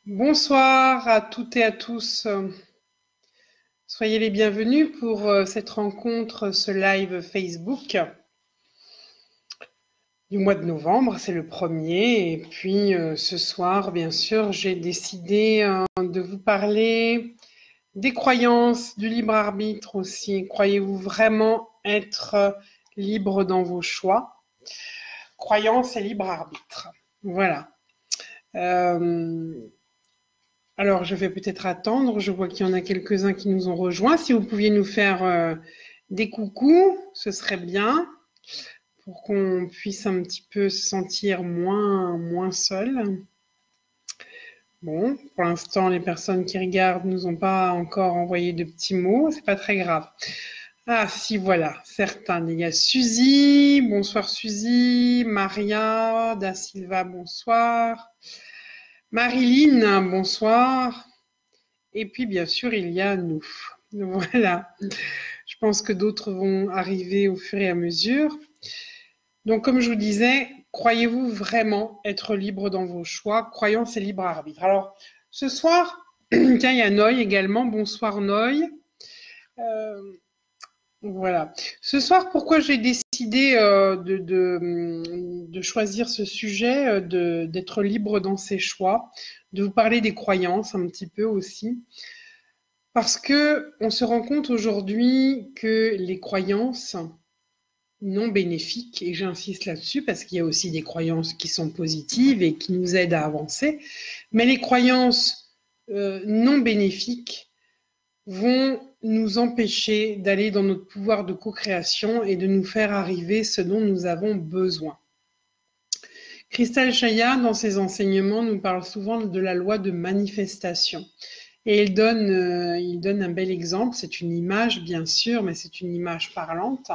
Bonsoir à toutes et à tous. Soyez les bienvenus pour cette rencontre, ce live Facebook du mois de novembre. C'est le premier. Et puis ce soir, bien sûr, j'ai décidé de vous parler des croyances, du libre arbitre aussi. Croyez-vous vraiment être libre dans vos choix? Croyance et libre arbitre. Voilà. Alors, je vais peut-être attendre. Je vois qu'il y en a quelques-uns qui nous ont rejoints. Si vous pouviez nous faire des coucous, ce serait bien pour qu'on puisse un petit peu se sentir moins seul. Bon, pour l'instant, les personnes qui regardent nous ont pas encore envoyé de petits mots. C'est pas très grave. Ah, si, voilà, certains. Il y a Suzy. Bonsoir, Suzy. Maria, Da Silva, bonsoir. Marilyn, bonsoir. Et puis, bien sûr, il y a nous. Voilà. Je pense que d'autres vont arriver au fur et à mesure. Donc, comme je vous disais, croyez-vous vraiment être libre dans vos choix? Croyance et libre arbitre. Alors, ce soir, tiens, il y a Noy également. Bonsoir, Noy. Voilà. Ce soir, pourquoi j'ai décidé de choisir ce sujet, d'être libre dans ses choix, de vous parler des croyances un petit peu aussi. Parce que on se rend compte aujourd'hui que les croyances non bénéfiques, et j'insiste là-dessus parce qu'il y a aussi des croyances qui sont positives et qui nous aident à avancer, mais les croyances non bénéfiques vont nous empêcher d'aller dans notre pouvoir de co-création et de nous faire arriver ce dont nous avons besoin. Cristal Chaya, dans ses enseignements, nous parle souvent de la loi de manifestation. Et il donne un bel exemple. C'est une image, bien sûr, mais c'est une image parlante.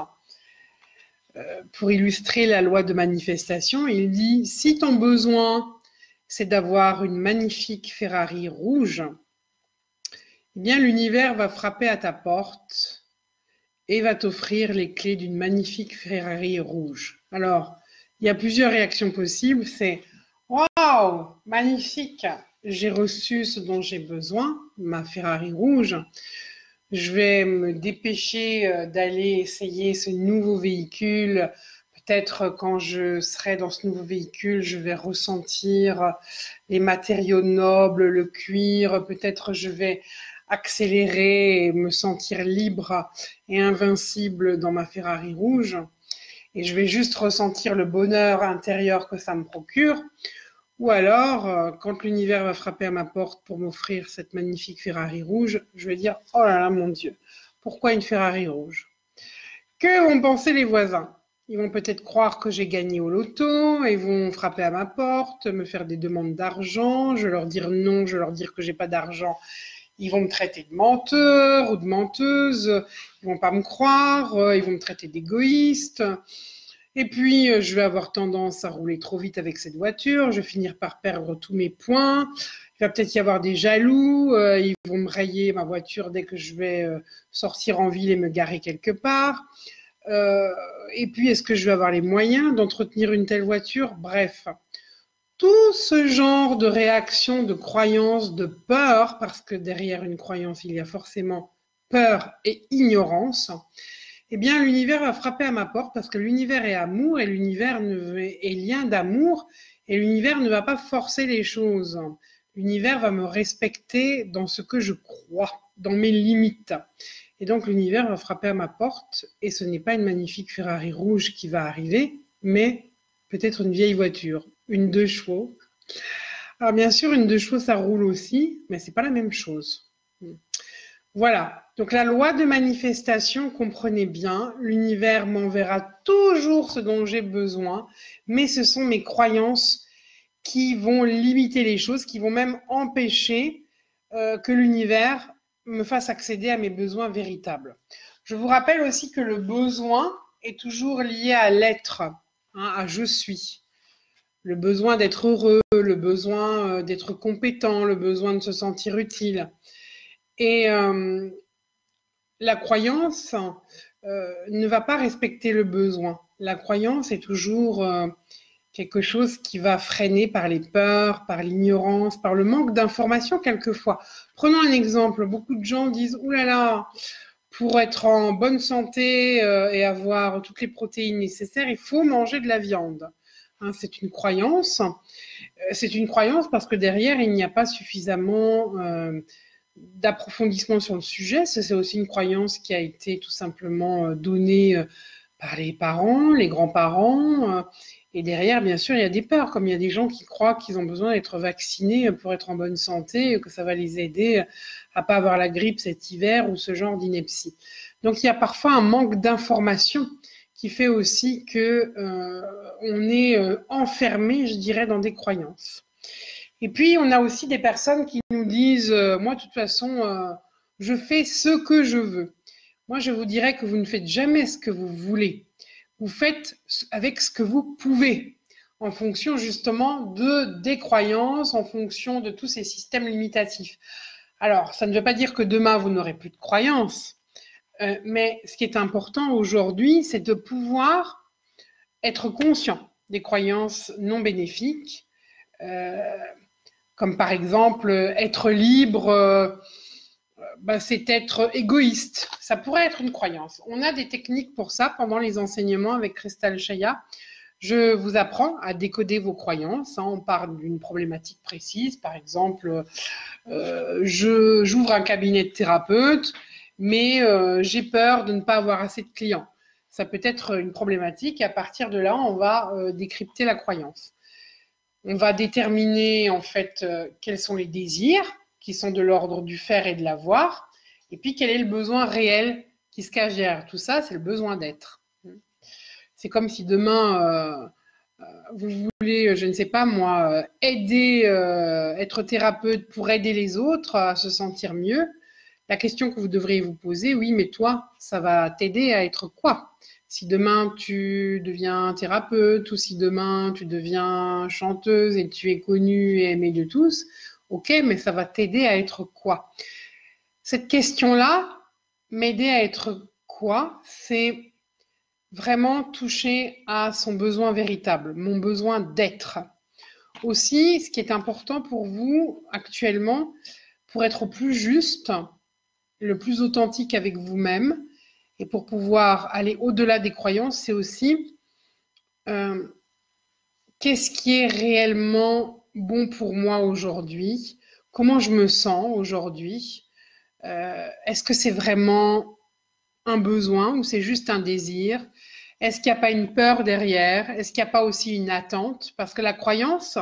Pour illustrer la loi de manifestation, il dit « Si ton besoin, c'est d'avoir une magnifique Ferrari rouge, eh bien l'univers va frapper à ta porte et va t'offrir les clés d'une magnifique Ferrari rouge. » Alors, il y a plusieurs réactions possibles. C'est « Waouh, magnifique, j'ai reçu ce dont j'ai besoin, ma Ferrari rouge. Je vais me dépêcher d'aller essayer ce nouveau véhicule. Peut-être quand je serai dans ce nouveau véhicule, je vais ressentir les matériaux nobles, le cuir. Peut-être je vais accélérer et me sentir libre et invincible dans ma Ferrari rouge. Et je vais juste ressentir le bonheur intérieur que ça me procure. Ou alors, quand l'univers va frapper à ma porte pour m'offrir cette magnifique Ferrari rouge, je vais dire « Oh là là, mon Dieu, pourquoi une Ferrari rouge ?» Que vont penser les voisins? Ils vont peut-être croire que j'ai gagné au loto, ils vont frapper à ma porte, me faire des demandes d'argent, je vais leur dire non, je vais leur dire que j'ai pas d'argent. Ils vont me traiter de menteur ou de menteuse, ils vont pas me croire, ils vont me traiter d'égoïste. Et puis, je vais avoir tendance à rouler trop vite avec cette voiture, je vais finir par perdre tous mes points. Il va peut-être y avoir des jaloux, ils vont me rayer ma voiture dès que je vais sortir en ville et me garer quelque part. Et puis, est-ce que je vais avoir les moyens d'entretenir une telle voiture? Bref, tout ce genre de réactions, de croyances, de peur, parce que derrière une croyance, il y a forcément peur et ignorance. Eh bien, l'univers va frapper à ma porte parce que l'univers est amour et l'univers est lien d'amour et l'univers ne va pas forcer les choses. L'univers va me respecter dans ce que je crois, dans mes limites. Et donc, l'univers va frapper à ma porte et ce n'est pas une magnifique Ferrari rouge qui va arriver, mais peut-être une vieille voiture, une 2 chevaux. Alors, bien sûr, une 2 chevaux, ça roule aussi, mais c'est pas la même chose. Voilà. Donc la loi de manifestation, comprenez bien, l'univers m'enverra toujours ce dont j'ai besoin, mais ce sont mes croyances qui vont limiter les choses, qui vont même empêcher que l'univers me fasse accéder à mes besoins véritables. Je vous rappelle aussi que le besoin est toujours lié à l'être, hein, à je suis. Le besoin d'être heureux, le besoin d'être compétent, le besoin de se sentir utile. Et la croyance ne va pas respecter le besoin. La croyance est toujours quelque chose qui va freiner par les peurs, par l'ignorance, par le manque d'information quelquefois. Prenons un exemple, beaucoup de gens disent « Ouh là là, pour être en bonne santé et avoir toutes les protéines nécessaires, il faut manger de la viande. » C'est une croyance. C'est une croyance parce que derrière, il n'y a pas suffisamment d'approfondissement sur le sujet. C'est aussi une croyance qui a été tout simplement donnée par les parents, les grands-parents. Et derrière, bien sûr, il y a des peurs, comme il y a des gens qui croient qu'ils ont besoin d'être vaccinés pour être en bonne santé, que ça va les aider à pas avoir la grippe cet hiver ou ce genre d'ineptie. Donc, il y a parfois un manque d'information qui fait aussi que on est enfermé, je dirais, dans des croyances. Et puis, on a aussi des personnes qui nous disent « Moi, de toute façon, je fais ce que je veux ». Moi, je vous dirais que vous ne faites jamais ce que vous voulez. Vous faites avec ce que vous pouvez, en fonction justement des croyances, en fonction de tous ces systèmes limitatifs. Alors, ça ne veut pas dire que demain, vous n'aurez plus de croyances, mais ce qui est important aujourd'hui, c'est de pouvoir être conscient des croyances non bénéfiques, comme par exemple être libre, c'est être égoïste. Ça pourrait être une croyance. On a des techniques pour ça pendant les enseignements avec Cristal Chaya. Je vous apprends à décoder vos croyances. On parle d'une problématique précise. Par exemple, j'ouvre un cabinet de thérapeute, mais j'ai peur de ne pas avoir assez de clients. Ça peut être une problématique. À partir de là, on va décrypter la croyance. On va déterminer en fait quels sont les désirs qui sont de l'ordre du faire et de l'avoir, et puis quel est le besoin réel qui se cache derrière tout ça, c'est le besoin d'être. C'est comme si demain, vous voulez, je ne sais pas moi, aider, être thérapeute pour aider les autres à se sentir mieux. La question que vous devriez vous poser, oui, mais toi, ça va t'aider à être quoi ? Si demain tu deviens thérapeute ou si demain tu deviens chanteuse et tu es connue et aimée de tous, ok, mais ça va t'aider à être quoi? Cette question-là, m'aider à être quoi? C'est vraiment toucher à son besoin véritable, mon besoin d'être. Aussi, ce qui est important pour vous actuellement, pour être plus juste, le plus authentique avec vous-même, et pour pouvoir aller au-delà des croyances, c'est aussi qu'est-ce qui est réellement bon pour moi aujourd'hui? Comment je me sens aujourd'hui? Est-ce que c'est vraiment un besoin ou c'est juste un désir? Est-ce qu'il n'y a pas une peur derrière? Est-ce qu'il n'y a pas aussi une attente? Parce que la croyance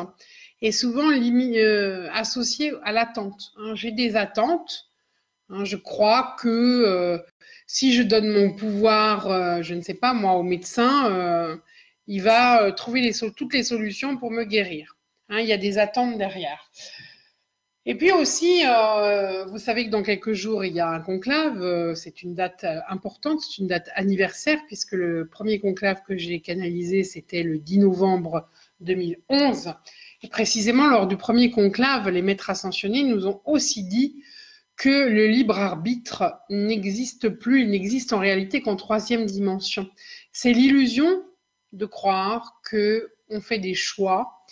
est souvent associée à l'attente. J'ai des attentes. Je crois que si je donne mon pouvoir, je ne sais pas moi, au médecin, il va trouver toutes les solutions pour me guérir. Il y a des attentes derrière. Et puis aussi, vous savez que dans quelques jours, il y a un conclave. C'est une date importante, c'est une date anniversaire, puisque le premier conclave que j'ai canalisé, c'était le 10 novembre 2011. Et précisément, lors du premier conclave, les maîtres ascensionnés nous ont aussi dit que le libre arbitre n'existe plus, il n'existe en réalité qu'en troisième dimension. C'est l'illusion de croire qu'on fait des choix,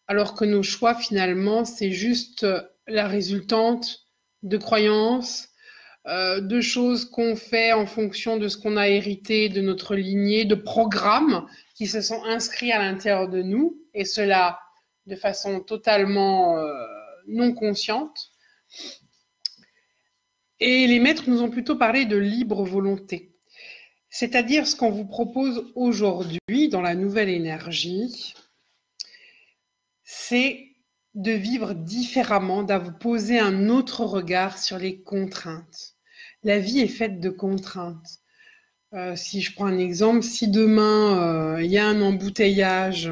alors que nos choix, finalement, c'est juste la résultante de croyances, de choses qu'on fait en fonction de ce qu'on a hérité de notre lignée, de programmes qui se sont inscrits à l'intérieur de nous, et cela de façon totalement non consciente. Et les maîtres nous ont plutôt parlé de libre volonté, c'est-à-dire ce qu'on vous propose aujourd'hui dans la nouvelle énergie, c'est de vivre différemment, de vous poser un autre regard sur les contraintes. La vie est faite de contraintes. Si je prends un exemple, si demain il y a un embouteillage,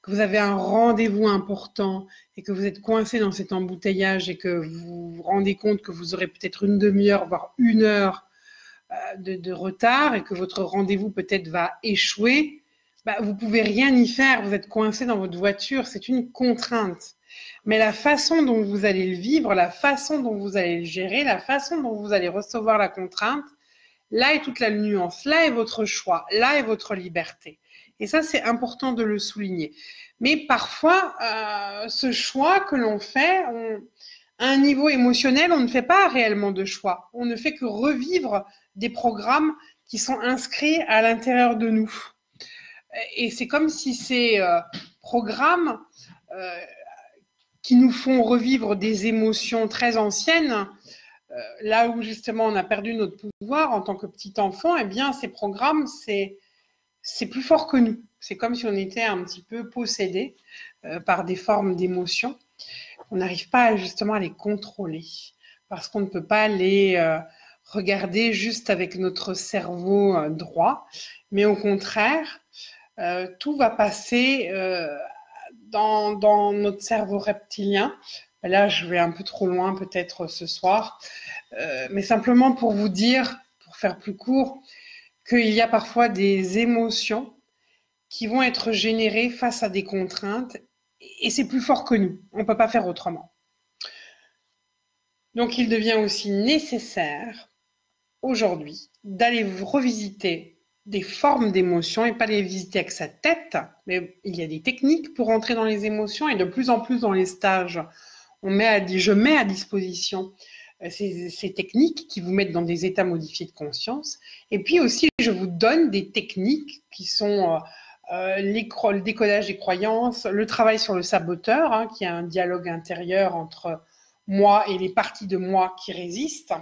que vous avez un rendez-vous important et que vous êtes coincé dans cet embouteillage et que vous vous rendez compte que vous aurez peut-être une demi-heure, voire une heure de retard et que votre rendez-vous peut-être va échouer, vous ne pouvez rien y faire, vous êtes coincé dans votre voiture, c'est une contrainte. Mais la façon dont vous allez le vivre, la façon dont vous allez le gérer, la façon dont vous allez recevoir la contrainte, là est toute la nuance, là est votre choix, là est votre liberté. Et ça, c'est important de le souligner. Mais parfois, ce choix que l'on fait, à un niveau émotionnel, on ne fait pas réellement de choix. On ne fait que revivre des programmes qui sont inscrits à l'intérieur de nous. Et c'est comme si ces programmes qui nous font revivre des émotions très anciennes, là où justement on a perdu notre pouvoir en tant que petit enfant, eh bien ces programmes, c'est plus fort que nous. C'est comme si on était un petit peu possédé par des formes d'émotions. On n'arrive pas justement à les contrôler parce qu'on ne peut pas les regarder juste avec notre cerveau droit, mais au contraire, tout va passer dans notre cerveau reptilien. Là, je vais un peu trop loin peut-être ce soir, mais simplement pour vous dire, pour faire plus court, qu'il y a parfois des émotions qui vont être générées face à des contraintes et c'est plus fort que nous. On ne peut pas faire autrement. Donc, il devient aussi nécessaire aujourd'hui d'aller revisiter des formes d'émotions et pas les visiter avec sa tête, mais il y a des techniques pour entrer dans les émotions et de plus en plus dans les stages, je mets à disposition ces techniques qui vous mettent dans des états modifiés de conscience. Et puis aussi, je vous donne des techniques qui sont le décodage des croyances, le travail sur le saboteur, hein, qui est un dialogue intérieur entre moi et les parties de moi qui résistent.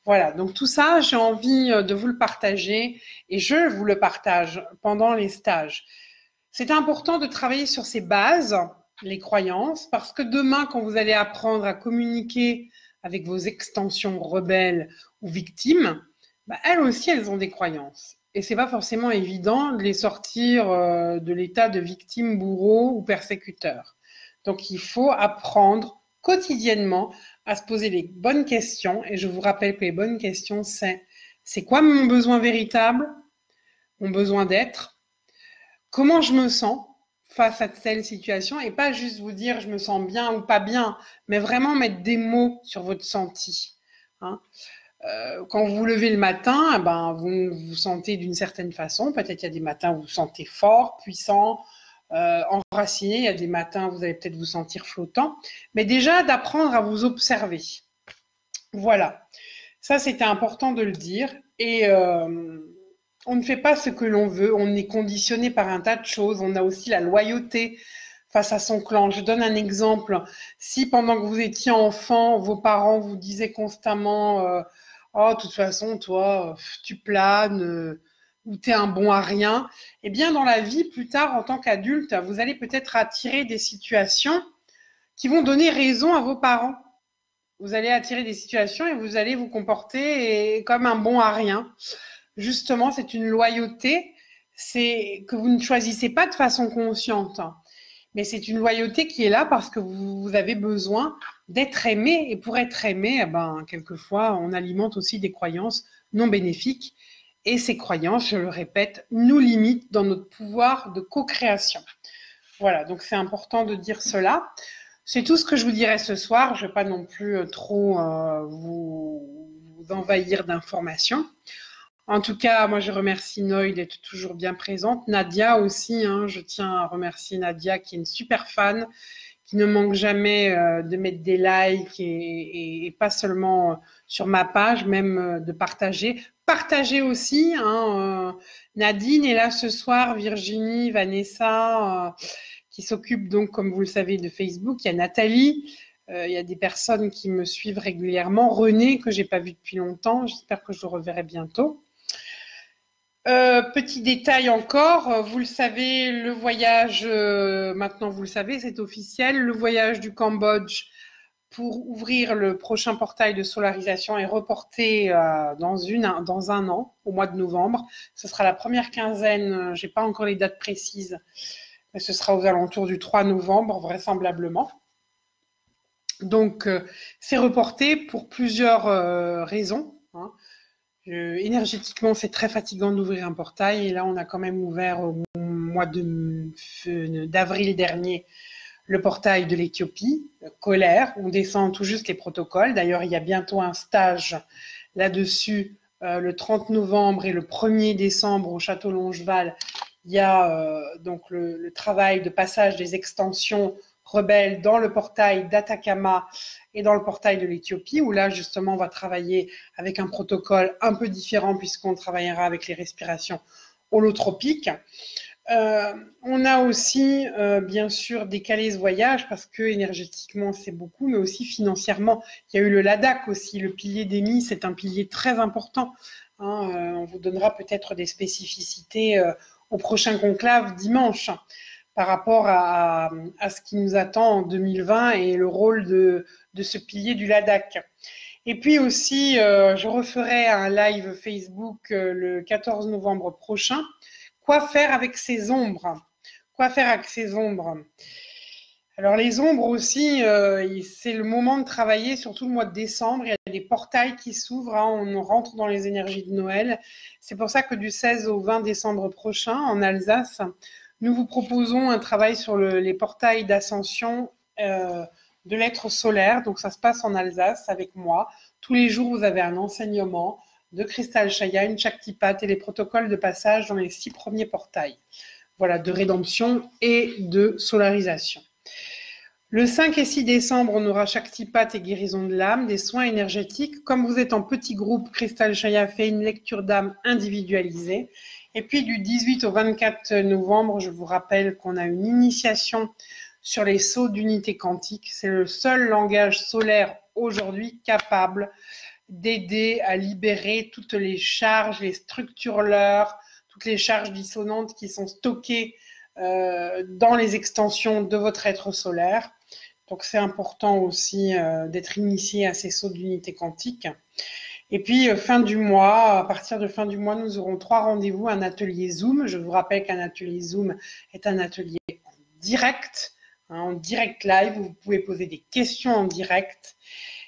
Voilà, donc tout ça, j'ai envie de vous le partager et je vous le partage pendant les stages. C'est important de travailler sur ces bases, les croyances, parce que demain, quand vous allez apprendre à communiquer avec vos extensions rebelles ou victimes, elles aussi, elles ont des croyances. Et c'est pas forcément évident de les sortir de l'état de victime, bourreau ou persécuteur. Donc, il faut apprendre quotidiennement à se poser les bonnes questions. Et je vous rappelle que les bonnes questions, c'est quoi mon besoin véritable, mon besoin d'être, comment je me sens face à telle situation, et pas juste vous dire je me sens bien ou pas bien, mais vraiment mettre des mots sur votre senti. Hein. Quand vous vous levez le matin, vous vous sentez d'une certaine façon. Peut-être il y a des matins où vous vous sentez fort, puissant, enraciné. Il y a des matins où vous allez peut-être vous sentir flottant. Mais déjà, d'apprendre à vous observer. Voilà. Ça, c'était important de le dire. Et on ne fait pas ce que l'on veut. On est conditionné par un tas de choses. On a aussi la loyauté face à son clan. Je donne un exemple. Si pendant que vous étiez enfant, vos parents vous disaient constamment oh, de toute façon, toi, tu planes ou tu es un bon à rien, eh bien, dans la vie, plus tard, en tant qu'adulte, vous allez peut-être attirer des situations qui vont donner raison à vos parents. Vous allez attirer des situations et vous allez vous comporter comme un bon à rien. Justement, c'est une loyauté, c'est que vous ne choisissez pas de façon consciente. Mais c'est une loyauté qui est là parce que vous avez besoin d'être aimé. Et pour être aimé, quelquefois, on alimente aussi des croyances non bénéfiques. Et ces croyances, je le répète, nous limitent dans notre pouvoir de co-création. Voilà, donc c'est important de dire cela. C'est tout ce que je vous dirai ce soir. Je ne vais pas non plus trop vous envahir d'informations. En tout cas, moi, je remercie Noé d'être toujours bien présente. Nadia aussi, je tiens à remercier Nadia qui est une super fan, qui ne manque jamais de mettre des likes et pas seulement sur ma page, même de partager. Partagez aussi. Nadine est là ce soir, Virginie, Vanessa, qui s'occupent donc, comme vous le savez, de Facebook. Il y a Nathalie. Il y a des personnes qui me suivent régulièrement. René, que je n'ai pas vu depuis longtemps. J'espère que je le reverrai bientôt. Petit détail encore, vous le savez, le voyage, maintenant vous le savez, c'est officiel, le voyage du Cambodge pour ouvrir le prochain portail de solarisation est reporté dans un an, au mois de novembre. Ce sera la première quinzaine, je n'ai pas encore les dates précises, mais ce sera aux alentours du 3 novembre, vraisemblablement. Donc, c'est reporté pour plusieurs raisons. Énergétiquement, c'est très fatigant d'ouvrir un portail et là, on a quand même ouvert au mois d'avril dernier le portail de l'Éthiopie, Colère. On descend tout juste les protocoles. D'ailleurs, il y a bientôt un stage là-dessus le 30 novembre et le 1er décembre au Château Longeval. il y a donc le travail de passage des extensions rebelles dans le portail d'Atacama et dans le portail de l'Éthiopie, où là, justement, on va travailler avec un protocole un peu différent puisqu'on travaillera avec les respirations holotropiques. On a aussi, bien sûr, décalé ce voyage parce que énergétiquement, c'est beaucoup, mais aussi financièrement. Il y a eu le Ladakh aussi, le pilier d'Émis, c'est un pilier très important. Hein, on vous donnera peut-être des spécificités au prochain conclave dimanche par rapport à ce qui nous attend en 2020 et le rôle de ce pilier du Ladakh. Et puis aussi, je referai un live Facebook le 14 novembre prochain. Quoi faire avec ces ombres? Quoi faire avec ces ombres? Alors les ombres aussi, c'est le moment de travailler, surtout le mois de décembre. Il y a des portails qui s'ouvrent, hein, on rentre dans les énergies de Noël. C'est pour ça que du 16 au 20 décembre prochain, en Alsace, nous vous proposons un travail sur les portails d'ascension de l'être solaire. Donc ça se passe en Alsace avec moi. Tous les jours, vous avez un enseignement de Cristal Chaya, une Shaktipat et les protocoles de passage dans les 6 premiers portails. Voilà, de rédemption et de solarisation. Le 5 et 6 décembre, on aura Shaktipat et guérison de l'âme, des soins énergétiques. Comme vous êtes en petit groupe, Cristal Chaya fait une lecture d'âme individualisée. Et puis du 18 au 24 novembre, je vous rappelle qu'on a une initiation sur les sauts d'unité quantique. C'est le seul langage solaire aujourd'hui capable d'aider à libérer toutes les charges, les structures leurres, toutes les charges dissonantes qui sont stockées dans les extensions de votre être solaire. Donc c'est important aussi d'être initié à ces sauts d'unité quantique. Et puis fin du mois, à partir de fin du mois, nous aurons 3 rendez-vous, un atelier Zoom. Je vous rappelle qu'un atelier Zoom est un atelier en direct, en direct live, où vous pouvez poser des questions en direct.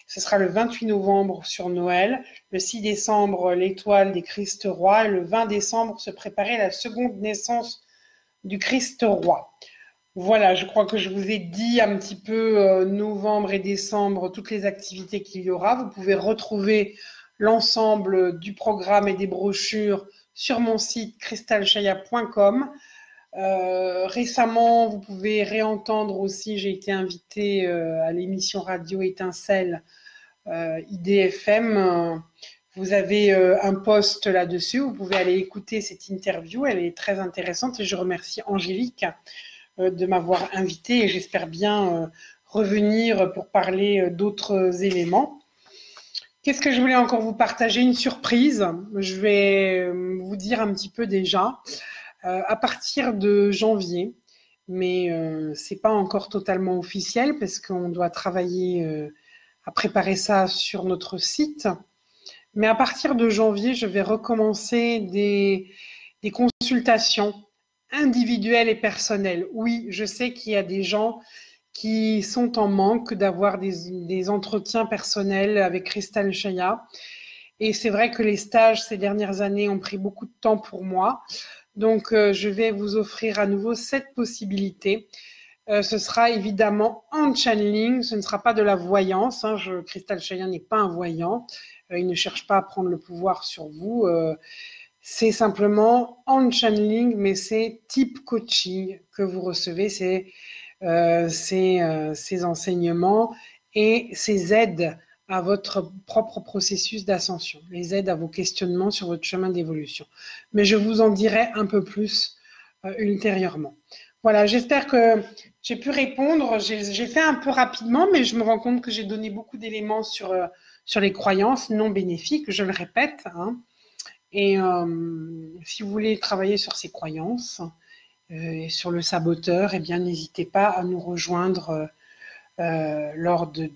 Ce sera le 28 novembre sur Noël, le 6 décembre, l'étoile des Christ rois, et le 20 décembre, se préparer la seconde naissance du Christ roi. Voilà, je crois que je vous ai dit un petit peu novembre et décembre, toutes les activités qu'il y aura. Vous pouvez retrouver l'ensemble du programme et des brochures sur mon site cristalchaya.com. Récemment, vous pouvez réentendre aussi, j'ai été invitée à l'émission radio Étincelle IDFM. Vous avez un post là-dessus, vous pouvez aller écouter cette interview, elle est très intéressante et je remercie Angélique de m'avoir invitée et j'espère bien revenir pour parler d'autres éléments. Qu'est-ce que je voulais encore vous partager? Une surprise, je vais vous dire un petit peu déjà. À partir de janvier, mais c'est pas encore totalement officiel parce qu'on doit travailler à préparer ça sur notre site. Mais à partir de janvier, je vais recommencer des consultations individuelles et personnelles. Oui, je sais qu'il y a des gens qui sont en manque d'avoir des entretiens personnels avec Cristal Chaya. Et c'est vrai que les stages ces dernières années ont pris beaucoup de temps pour moi. Donc, je vais vous offrir à nouveau cette possibilité. Ce sera évidemment en channeling, ce ne sera pas de la voyance. Hein. Cristal Chaya n'est pas un voyant. Il ne cherche pas à prendre le pouvoir sur vous. C'est simplement en channeling, mais c'est type coaching que vous recevez. C'est ces enseignements et ces aides à votre propre processus d'ascension, les aides à vos questionnements sur votre chemin d'évolution. Mais je vous en dirai un peu plus ultérieurement. Voilà, j'espère que j'ai pu répondre. J'ai fait un peu rapidement, mais je me rends compte que j'ai donné beaucoup d'éléments sur les croyances non bénéfiques, je le répète. Hein. Et si vous voulez travailler sur ces croyances et sur le saboteur, eh bien, n'hésitez pas à nous rejoindre lors de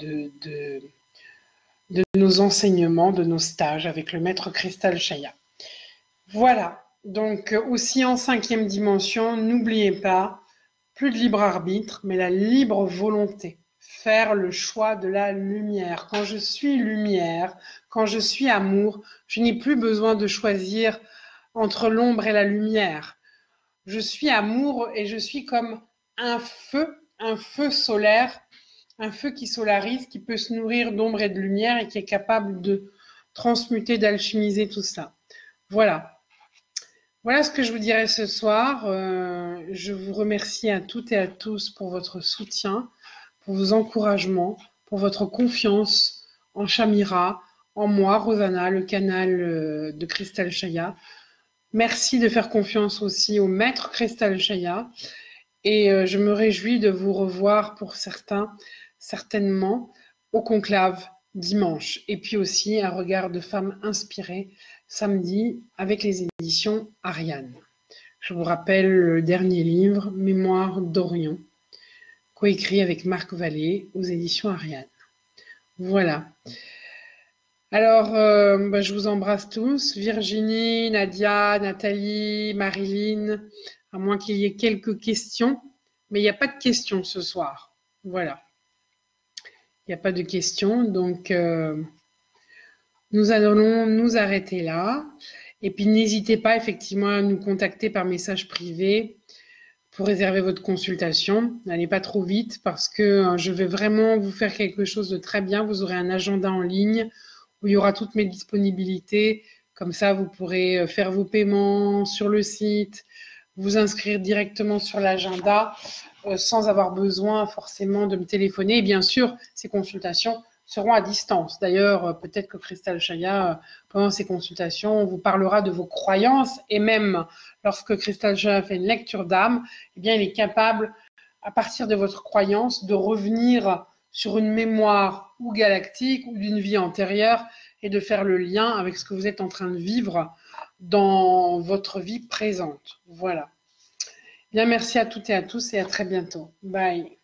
nos enseignements, de nos stages avec le maître Cristal Chaya. Voilà, donc aussi en 5e dimension, n'oubliez pas, plus de libre arbitre, mais la libre volonté. Faire le choix de la lumière. Quand je suis lumière, quand je suis amour, je n'ai plus besoin de choisir entre l'ombre et la lumière. Je suis amour et je suis comme un feu solaire, un feu qui solarise, qui peut se nourrir d'ombre et de lumière et qui est capable de transmuter, d'alchimiser tout ça. Voilà. Voilà ce que je vous dirais ce soir. Je vous remercie à toutes et à tous pour votre soutien, pour vos encouragements, pour votre confiance en Shamira, en moi, Rosanna, le canal de Christelle Chaya. Merci de faire confiance aussi au maître Christelle Chaya. Et je me réjouis de vous revoir pour certains, certainement, au conclave dimanche. Et puis aussi un regard de femme inspirée samedi avec les éditions Ariane. Je vous rappelle le dernier livre, Mémoire d'Orient, coécrit avec Marc Vallée aux éditions Ariane. Voilà. Alors, je vous embrasse tous. Virginie, Nadia, Nathalie, Marilyn, à moins qu'il y ait quelques questions. Mais il n'y a pas de questions ce soir. Voilà. Il n'y a pas de questions. Donc, nous allons nous arrêter là. Et puis, n'hésitez pas effectivement à nous contacter par message privé pour réserver votre consultation. N'allez pas trop vite parce que je vais vraiment vous faire quelque chose de très bien. Vous aurez un agenda en ligne où il y aura toutes mes disponibilités. Comme ça, vous pourrez faire vos paiements sur le site, vous inscrire directement sur l'agenda sans avoir besoin forcément de me téléphoner. Et bien sûr, ces consultations seront à distance. D'ailleurs, peut-être que Christelle Chaya, pendant ces consultations, vous parlera de vos croyances et même lorsque Christelle Chaya fait une lecture d'âme, eh bien, il est capable, à partir de votre croyance, de revenir sur une mémoire ou galactique ou d'une vie antérieure et de faire le lien avec ce que vous êtes en train de vivre dans votre vie présente. Voilà. Bien, merci à toutes et à tous et à très bientôt. Bye.